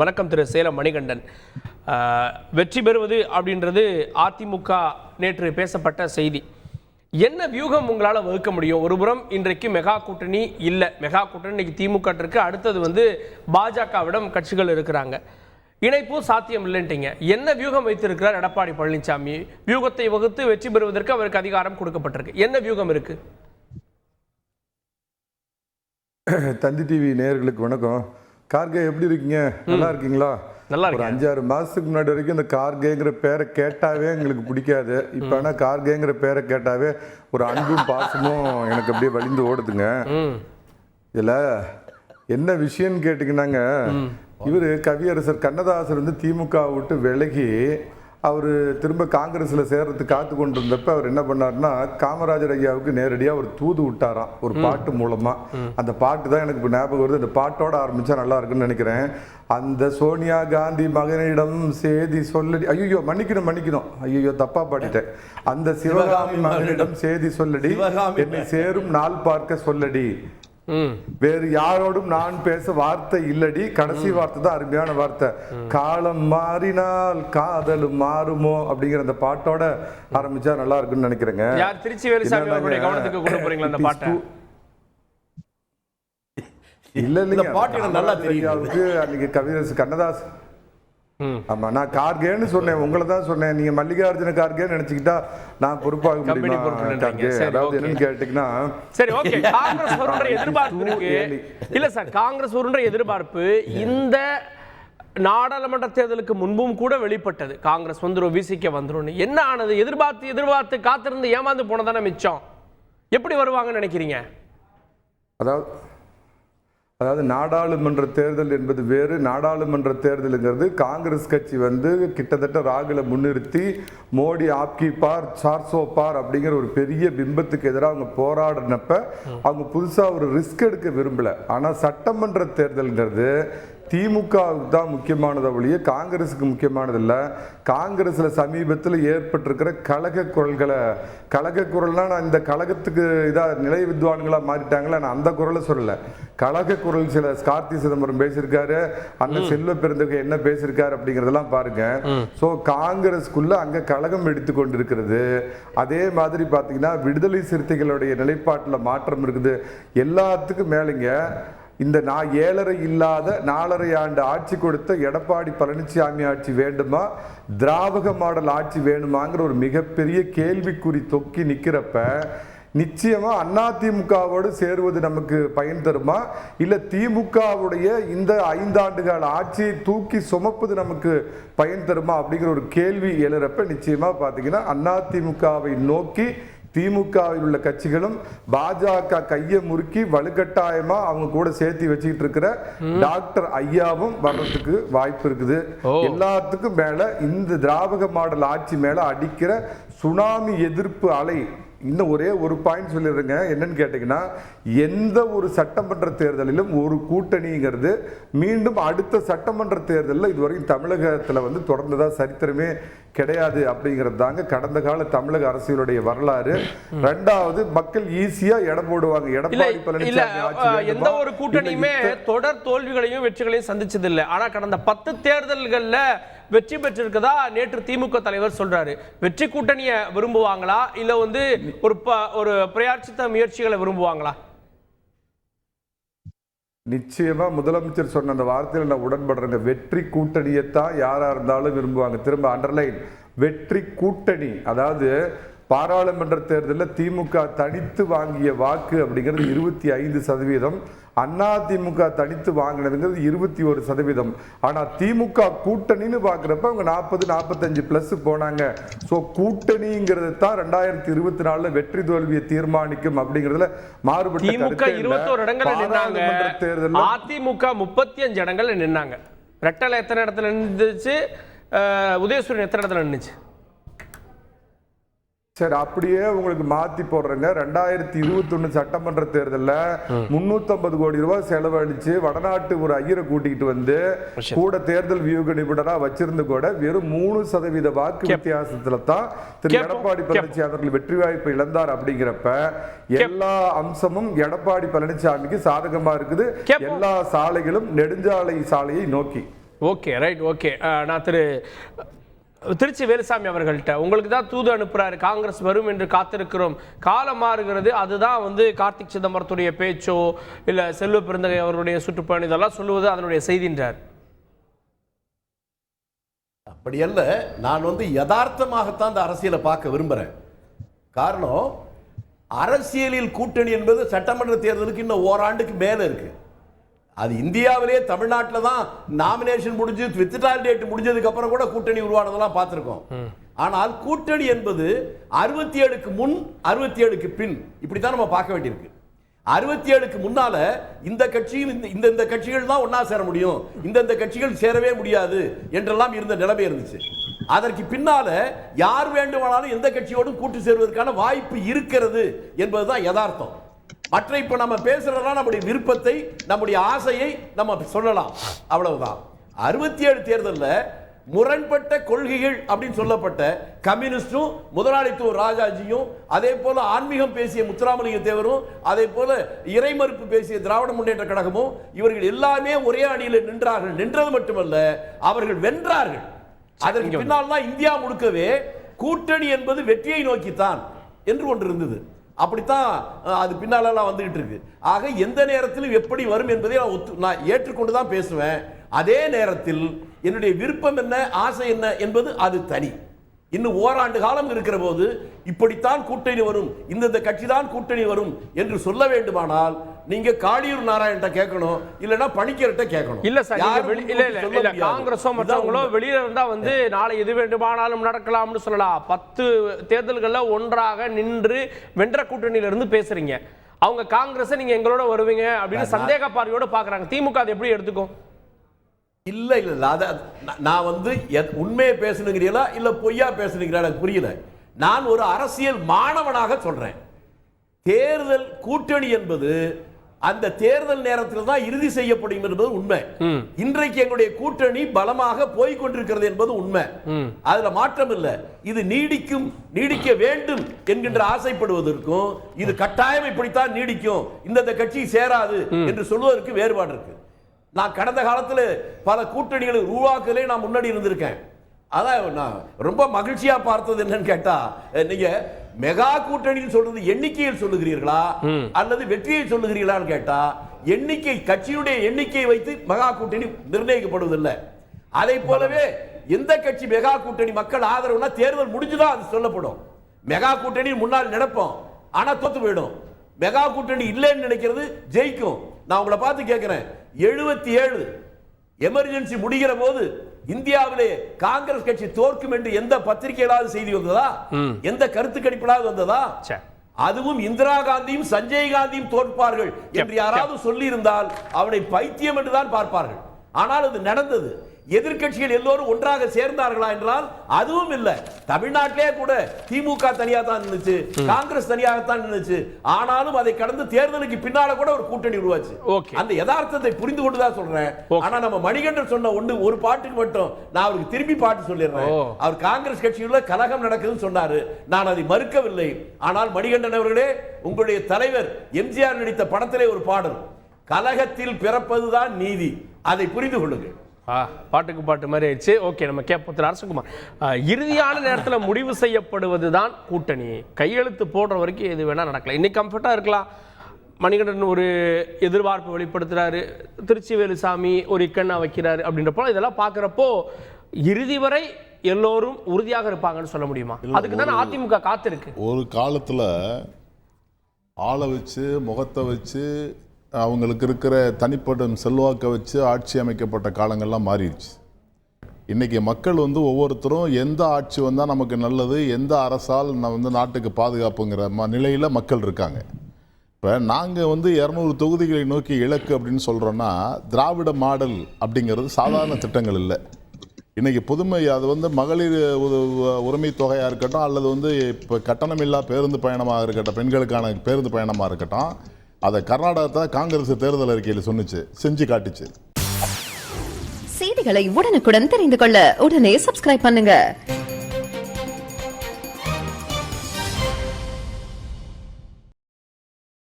வணக்கம் திரு சேலம் மணிகண்டன். வெற்றி பெறுவது அப்படின்றது அதிமுக நேற்று பேசப்பட்ட செய்தி. என்ன வியூகம் உங்களால் வகுக்க முடியும்? ஒருபுறம் இன்றைக்கு மெகா கூட்டணி இல்லை, மெகா கூட்டணி இன்னைக்கு திமுக இருக்கு, அடுத்தது பாஜகவிடம் கட்சிகள் இருக்கிறாங்க, இணைப்பும் சாத்தியம் இல்லைன்ட்டீங்க. என்ன வியூகம் வைத்திருக்கிறார் எடப்பாடி பழனிசாமி? வியூகத்தை வகுத்து வெற்றி பெறுவதற்கு அவருக்கு அதிகாரம் கொடுக்கப்பட்டிருக்கு. என்ன வியூகம் இருக்கு? தந்தி டிவி நேயர்களுக்கு வணக்கம். கார்கே எப்படி இருக்கீங்க? நல்லா இருக்கீங்களா? நல்லா ஒரு 5-6 மாதத்துக்கு முன்னாடி வரைக்கும் இந்த கார்கேங்கிற பேரை கேட்டாவே எங்களுக்கு பிடிக்காது. இப்போ ஆனால் கார்கேங்கிற பேரை கேட்டாவே ஒரு அன்பும் பாசமும் எனக்கு அப்படியே வலிந்து ஓடுதுங்க. இதில் என்ன விஷயம்னு கேட்டிங்கன்னாங்க, இவர் கவியரசர் கண்ணதாசர் திமுக விட்டு விலகி அவர் திரும்ப காங்கிரஸில் சேர்றதுக்கு காத்து கொண்டு இருந்தப்ப அவர் என்ன பண்ணார்னா, காமராஜர் ஐயாவுக்கு நேரடியாக ஒரு தூது விட்டாராம் ஒரு பாட்டு மூலமாக. அந்த பாட்டு தான் எனக்கு இப்போ ஞாபகம் வருது. அந்த பாட்டோட ஆரம்பித்தா நல்லா இருக்குன்னு நினைக்கிறேன். அந்த சோனியா காந்தி மகனிடம் சேதி சொல்லடி, ஐயோ மன்னிக்கணும், ஐயோ தப்பா பாடிட்டேன். அந்த சிவகாமி மகனிடம் சேதி சொல்லடி, என்னை சேரும் நாள் பார்க்க சொல்லடி, வேறு யாரோடும் நான் பேச வார்த்தை இல்லடி. கடைசி வார்த்தை தான் அருமையான வார்த்தை, காலம் மாறினால் காதலும் மாறுமோ அப்படிங்கிற அந்த பாட்டோட ஆரம்பிச்சா நல்லா இருக்குன்னு நினைக்கிறேங்க. திருச்சி வேலுசாமி அவருடைய கவனத்துக்கு கொண்டு போறீங்களா அந்த பாட்டை? இல்ல இல்லைங்க, பாட்டு நல்லா தெரியும். அன்னைக்கு கவியரசு கண்ணதாஸ், ஆமா நான் கார்கேன்னு சொன்னேன், உங்களை தான் சொன்னேன். நீங்க மல்லிகார்ஜுன கார்கேன்னு நினைச்சுக்கிட்டா நான் பொறுப்பாக முடியுமா? கார்கே அதாவது என்னன்னு கேட்டீங்கன்னா, சரி ஓகே, காங்கிரஸ் ஒருன்ற எதிர்பார்ப்பு இருக்கு இல்ல சார், காங்கிரஸ் ஒருன்ற எதிர்பார்ப்பு இந்த நாடாளுமன்ற தேர்தலுக்கு முன்பும் கூட வெளிப்பட்டது. காங்கிரஸ் வந்துரும், விசிக்க வந்துரும். என்ன ஆனது? எதிர்பார்த்து காத்திருந்து ஏமாந்து போனதானே மிச்சம். எப்படி வருவாங்கன்னு நினைக்கிறீங்க? அதாவது நாடாளுமன்ற தேர்தல் என்பது வேறு, நாடாளுமன்ற தேர்தலுங்கிறது காங்கிரஸ் கட்சி கிட்டத்தட்ட ராகுலை முன்னிறுத்தி மோடி ஆப்கி பார் 400 பார் அப்படிங்கிற ஒரு பெரிய பிம்பத்துக்கு எதிராக அவங்க போராடினப்ப அவங்க புதுசாக ஒரு ரிஸ்க் எடுக்க விரும்பல. ஆனால் சட்டமன்ற தேர்தல்ங்கிறது திமுகவுக்கு தான் முக்கியமானதை ஒழிய காங்கிரஸுக்கு முக்கியமானது இல்லை. காங்கிரஸில் சமீபத்தில் ஏற்பட்டிருக்கிற கழக குரல்னா நான் இந்த கழகத்துக்கு இதாக நிலை வித்வான்களாக மாறிட்டாங்களா, நான் அந்த குரலை சொல்லலை. கழக குரல் சில கார்த்தி சிதம்பரம் பேசியிருக்காரு, அந்த செல்வ பெருந்தகை என்ன பேசியிருக்காரு அப்படிங்கிறதெல்லாம் பாருங்க. ஸோ காங்கிரஸ்குள்ள அங்கே கழகம் எடுத்து கொண்டிருக்கிறது. அதே மாதிரி பார்த்தீங்கன்னா விடுதலை சிறுத்தைகளுடைய நிலைப்பாட்டில் மாற்றம் இருக்குது. எல்லாத்துக்கும் மேலேங்க இந்த 7.5 இல்லாத 4.5 ஆண்டு ஆட்சி கொடுத்த எடப்பாடி பழனிசாமி ஆட்சி வேண்டுமா, திராவிட மாடல் ஆட்சி வேணுமாங்கிற ஒரு மிகப்பெரிய கேள்விக்குறி தொக்கி நிற்கிறப்ப நிச்சயமா அதிமுகவோடு சேருவது நமக்கு பயன் தருமா, இல்ல திமுகவுடைய இந்த 5 ஆண்டுகால ஆட்சியை தூக்கி சுமப்பது நமக்கு பயன் தருமா அப்படிங்கிற ஒரு கேள்வி எழுறப்ப நிச்சயமா பாத்தீங்கன்னா அதிமுகவை நோக்கி திமுகவில் உள்ள கட்சிகளும் பாஜக கையை முறுக்கி வலுக்கட்டாயமா அவங்க கூட சேர்த்து வச்சுக்கிட்டு இருக்கிற டாக்டர் ஐயாவும் வர்றதுக்கு வாய்ப்பு இருக்குது. எல்லாத்துக்கும் மேல இந்த திராவிட மாடல் ஆட்சி மேல அடிக்கிற சுனாமி எதிர்ப்பு அலை. இன்னும் ஒரே ஒரு பாயிண்ட் சொல்லிடுறேங்க, என்னன்னு கேட்டீங்கன்னா, எந்த ஒரு சட்டமன்ற தேர்தலிலும் ஒரு கூட்டணிங்கிறது மீண்டும் அடுத்த சட்டமன்ற தேர்தலில் இதுவரைக்கும் தமிழகத்தில் தொடர்ந்ததா சரித்திரமே கிடையாது அப்படிங்கிறது தாங்க கடந்த கால தமிழக அரசியலுடைய வரலாறு. ரெண்டாவது, மக்கள் ஈஸியா இடம் போடுவாங்க. எடப்பாடி பழனிசாமி எந்த ஒரு கூட்டணியுமே தொடர் தோல்விகளையும் வெற்றிகளையும் சந்திச்சது இல்லை. ஆனா கடந்த 10 தேர்தல்கள்ல வெற்றி பெற்றிருக்கதா நேற்று திமுக தலைவர் சொல்றாரு. வெற்றி கூட்டணியை விரும்புவாங்களா, இல்ல ஒரு பிரயாட்சித்த முயற்சிகளை விரும்புவாங்களா? நிச்சயமா முதலமைச்சர் சொன்ன அந்த வார்த்தையில் நான் உடன்படுறேங்க. வெற்றி கூட்டணியைத்தான் யாரா இருந்தாலும் விரும்புவாங்க. திரும்ப அண்டர்லைன், வெற்றி கூட்டணி. அதாவது பாராளுமன்ற தேர்தலில் திமுக தனித்து வாங்கிய வாக்கு அப்படிங்கிறது 25%, அதிமுக தனித்து வாங்கினதுங்கிறது 21%. ஆனா திமுக கூட்டணின்னு பாக்குறப்ப அவங்க 40-45+ போனாங்க. சோ கூட்டணிங்கிறது தான் 2024 வெற்றி தோல்வியை தீர்மானிக்கும் அப்படிங்கிறதுல மாறுபட்ட திமுக 21 இடங்கள்ல நின்னாங்க, அதிமுக 35 இடங்கள்ல நின்னாங்க. ரெட்டலை எத்தனை இடத்துல நின்றுச்சு, உதயசூரியன் எத்தனை இடத்துல நின்றுச்சு? சரி, அப்படியே உங்களுக்கு மாத்தி போடுறேங்க. 2021 சட்டமன்ற தேர்தலில் 350 கோடி ரூபாய் செலவழிச்சு வடநாட்டு ஒரு ஐயரை கூட்டிகிட்டு கூட தேர்தல் வியூக நிபுணரா வச்சிருந்து கூட வெறும் 3% வாக்கு வித்தியாசத்துல தான் திரு எடப்பாடி பழனிசாமி அவர்கள் வெற்றி வாய்ப்பை இழந்தார். அப்படிங்கிறப்ப எல்லா அம்சமும் எடப்பாடி பழனிசாமிக்கு சாதகமா இருக்குது. எல்லா சாலைகளும் நெடுஞ்சாலை சாலையை நோக்கி ஓகே, ரைட், ஓகே. நான் திருச்சி வேலுசாமி அவர்கள்ட்ட உங்களுக்கு தான் தூது அனுப்புறாரு, காங்கிரஸ் வரும் என்று காத்திருக்கிறோம், காலம் மாறுகிறது, அதுதான் கார்த்திக் சிதம்பரத்துடைய பேச்சோ இல்ல செல்வ பெருந்தகை அவருடைய சுற்றுப்பயணம் இதெல்லாம் சொல்லுவது அதனுடைய செய்தின்றார். அப்படி அல்ல, நான் யதார்த்தமாகத்தான் இந்த அரசியலை பார்க்க விரும்புறேன். காரணம், அரசியலில் கூட்டணி என்பது சட்டமன்ற தேர்தலுக்கு இன்னும் ஓராண்டுக்கு மேல இருக்கு. அது இந்தியாவிலே தமிழ்நாட்டில் தான் நாமினேஷன் முடிஞ்சு வித்ட்ராயல் டேட் முடிஞ்சதுக்கு அப்புறம் கூட கூட்டணி உருவானதெல்லாம் பார்த்திருக்கோம். ஆனால் கூட்டணி என்பது 67க்கு முன் 67க்கு பின் இப்படித்தான் நம்ம பார்க்க வேண்டியிருக்கு. 67க்கு முன்னால இந்த கட்சியும் இந்த கட்சிகள் தான் ஒன்னா சேர முடியும், இந்த கட்சிகள் சேரவே முடியாது என்றெல்லாம் இருந்த நிலைமை இருந்துச்சு. அதற்கு பின்னால யார் வேண்டுமானாலும் எந்த கட்சியோடும் கூட்டு சேருவதற்கான வாய்ப்பு இருக்கிறது என்பதுதான் யதார்த்தம். மற்ற இப்ப நம்ம பேசுறதெல்லாம் நம்முடைய விருப்பத்தை, நம்முடைய ஆசையை நம்ம சொல்லலாம், அவ்வளவுதான். 67 தேர்தலில் முரண்பட்ட கொள்கைகள் அப்படின்னு சொல்லப்பட்ட கம்யூனிஸ்டும் முதலாளித்துவ ராஜாஜியும், அதே போல ஆன்மீகம் பேசிய முத்துராமலிங்க தேவரும், அதே போல இறைமறுப்பு பேசிய திராவிட முன்னேற்ற கழகமும், இவர்கள் எல்லாமே ஒரே அணியில் நின்றார்கள். நின்றது மட்டுமல்ல, அவர்கள் வென்றார்கள். அதற்கு பின்னால் தான் இந்தியா முழுக்கவே கூட்டணி என்பது வெற்றியை நோக்கித்தான் என்று ஒன்று இருந்தது. அப்படித்தான் அது பின்னாலெல்லாம் வந்துகிட்டு இருக்கு. ஆக எந்த நேரத்திலும் எப்படி வரும் என்பதை நான் ஏற்றுக்கொண்டு தான் பேசுவேன். அதே நேரத்தில் என்னுடைய விருப்பம் என்ன, ஆசை என்ன என்பது அது தனி. இன்னும் ஓராண்டு காலம் இருக்கிற போது இப்படித்தான் கூட்டணி வரும், இந்த கட்சி தான் கூட்டணி வரும் என்று சொல்ல வேண்டுமானால் நீங்க காளியூர் நாராயணன் கேட்கணும், இல்லனா பணிக்கர்ட்ட கேட்கணும். இல்ல சார், இல்ல காங்கிரஸோ மற்றவங்களோ வெளியில இருந்தா நாளை எது வேண்டுமானாலும் நடக்கலாம்னு சொல்லலாம். 10 தேர்தல்கள்ல ஒன்றாக நின்று வென்ற கூட்டணியில இருந்து பேசுறீங்க. அவங்க காங்கிரஸ் நீங்க எங்களோட வருவீங்க அப்படின்னு சந்தேக பார்வையோட பாக்குறாங்க. திமுக அதை எப்படி எடுத்துக்கும்? இல்ல இல்ல, அத நான் உண்மையை பேசுனுங்கிறீங்களா இல்ல பொய்யா பேசுனுங்கிறீங்களா எனக்கு புரியல. நான் ஒரு அரசியல் மாணவனாக சொல்றேன். தேர்தல் கூட்டணி என்பது அந்த தேர்தல் நேரத்தில் தான் இறுதி செய்யப்படும் என்பது உண்மை. இன்றைக்கு எங்களுடைய கூட்டணி பலமாக போய் கொண்டிருக்கிறது என்பது உண்மை. அதுல மாற்றம் இல்லை. இது நீடிக்க வேண்டும் என்கின்ற ஆசைப்படுவதற்கும், இது கட்டாயம் இப்படித்தான் நீடிக்கும், இந்த கட்சி சேராது என்று சொல்வதற்கு வேறுபாடு இருக்கு. நான் கடந்த காலத்தில் பல கூட்டணிகளை உருவாக்கலே நான் முன்னாடி இருந்திருக்கேன். அதான் நான் ரொம்ப மகிழ்ச்சியா பார்த்தது என்னன்னு கேட்டா, நீங்க மெகா கூட்டணின்னு சொல்றது எண்ணிக்கையில் சொல்லுகிறீர்களா அல்லது வெற்றியை சொல்லுகிறீர்களான்னு கேட்டா, எண்ணிக்கை, கட்சியுடைய எண்ணிக்கையை வைத்து மெகா கூட்டணி நிர்ணயிக்கப்படுவதில்லை. அதை போலவே எந்த கட்சி மெகா கூட்டணி மக்கள் ஆதரவுனா தேர்தல் முடிஞ்சுதான் அது சொல்லப்படும். மெகா கூட்டணி முன்னால் நினைப்போம், ஆனா தோத்து போயிடும். மெகா கூட்டணி இல்லைன்னு நினைக்கிறது ஜெயிக்கும். நான் உங்களை பார்த்து கேட்கிறேன், 77 எமர்ஜென்சி முடிகிற போது இந்தியாவிலே காங்கிரஸ் கட்சி தோற்கும் என்று எந்த பத்திரிகையிலாவது செய்தி வந்ததா? எந்த கருத்து கணிப்பிலாவது வந்ததா? அதுவும் இந்திரா காந்தியும் சஞ்சய் காந்தியும் தோற்பார்கள் என்று யாராவது சொல்லி இருந்தால் அவனை பைத்தியம் என்றுதான் பார்ப்பார்கள். ஆனால் அது நடந்தது. எதிர்கட்சிகள் எல்லோரும் ஒன்றாக சேர்ந்தார்களா என்றால் அதுவும் இல்லை. தமிழ்நாட்டிலே கூட திமுக தனியாக தான் நின்னுச்சு, காங்கிரஸ் தனியாகத்தான் நின்னுச்சு. ஆனாலும் அதை கடந்து தேர்தலுக்கு பின்னால கூட ஒரு கூட்டணி உருவாச்சு. அந்த யதார்த்தத்தை புரிந்து கொண்டுதான் சொல்றேன். ஆனா நம்ம மணிகண்டன் சொன்ன ஒரு பாட்டுக்கு மட்டும் நான் அவருக்கு திரும்பி பாட்டு சொல்லிடுறேன். அவர் காங்கிரஸ் கட்சியுள்ள கலகம் நடக்குதுன்னு சொன்னாரு, நான் அதை மறுக்கவில்லை. ஆனால் மணிகண்டன் அவர்களே, உங்களுடைய தலைவர் எம்ஜிஆர் நடித்த படத்திலே ஒரு பாடல், கலகத்தில் பிறப்பதுதான் நீதி, அதை புரிந்து கொள்ளுங்கள். பாட்டுக்கு பாட்டு மாதிரி ஆயிடுச்சு. ஓகே, நம்ம கேட்போம் அரசகுமார். இறுதியான நேரத்தில் முடிவு செய்யப்படுவது தான் கூட்டணி. கையெழுத்து போடுற வரைக்கும் எது வேணா நடக்கலாம். இன்னைக்கு கம்ஃபர்ட்டா இருக்கலாம். மணிகண்டன் ஒரு எதிர்பார்ப்பு வெளிப்படுத்துறாரு, திருச்சி வேலுசாமி ஒரு இக்கண்ணா வைக்கிறாரு அப்படின்றப்போ இதெல்லாம் பார்க்குறப்போ இறுதி வரை எல்லோரும் உறுதியாக இருப்பாங்கன்னு சொல்ல முடியுமா? அதுக்கு தானே அதிமுக காத்திருக்கு. ஒரு காலத்தில் ஆளை வச்சு முகத்தை வச்சு அவங்களுக்கு இருக்கிற தனிப்பட்ட செல்வாக்கை வச்சு ஆட்சி அமைக்கப்பட்ட காலங்கள்லாம் மாறிடுச்சு. இன்றைக்கி மக்கள் ஒவ்வொருத்தரும் எந்த ஆட்சி வந்தால் நமக்கு நல்லது, எந்த அரசால் நாட்டுக்கு பாதுகாப்புங்கிற நிலையில் மக்கள் இருக்காங்க. இப்போ நாங்கள் 200 தொகுதிகளை நோக்கி இலக்கு அப்படின்னு சொல்கிறோன்னா, திராவிட மாடல் அப்படிங்கிறது சாதாரண திட்டங்கள் இல்லை. இன்றைக்கி புதுமை அது மகளிர் உரிமை தொகையாக இருக்கட்டும், அல்லது இப்போ கட்டணமில்லா பேருந்து பயணமாக இருக்கட்டும், பெண்களுக்கான பேருந்து பயணமாக இருக்கட்டும், அதை கர்நாடகத்தில் காங்கிரஸ் தேர்தல் அறிக்கையில் சொன்னிச்சு, செஞ்சு காட்டுச்சு. செய்திகளை உடனுக்குடன் தெரிந்து கொள்ள உடனே சப்ஸ்கிரைப் பண்ணுங்க.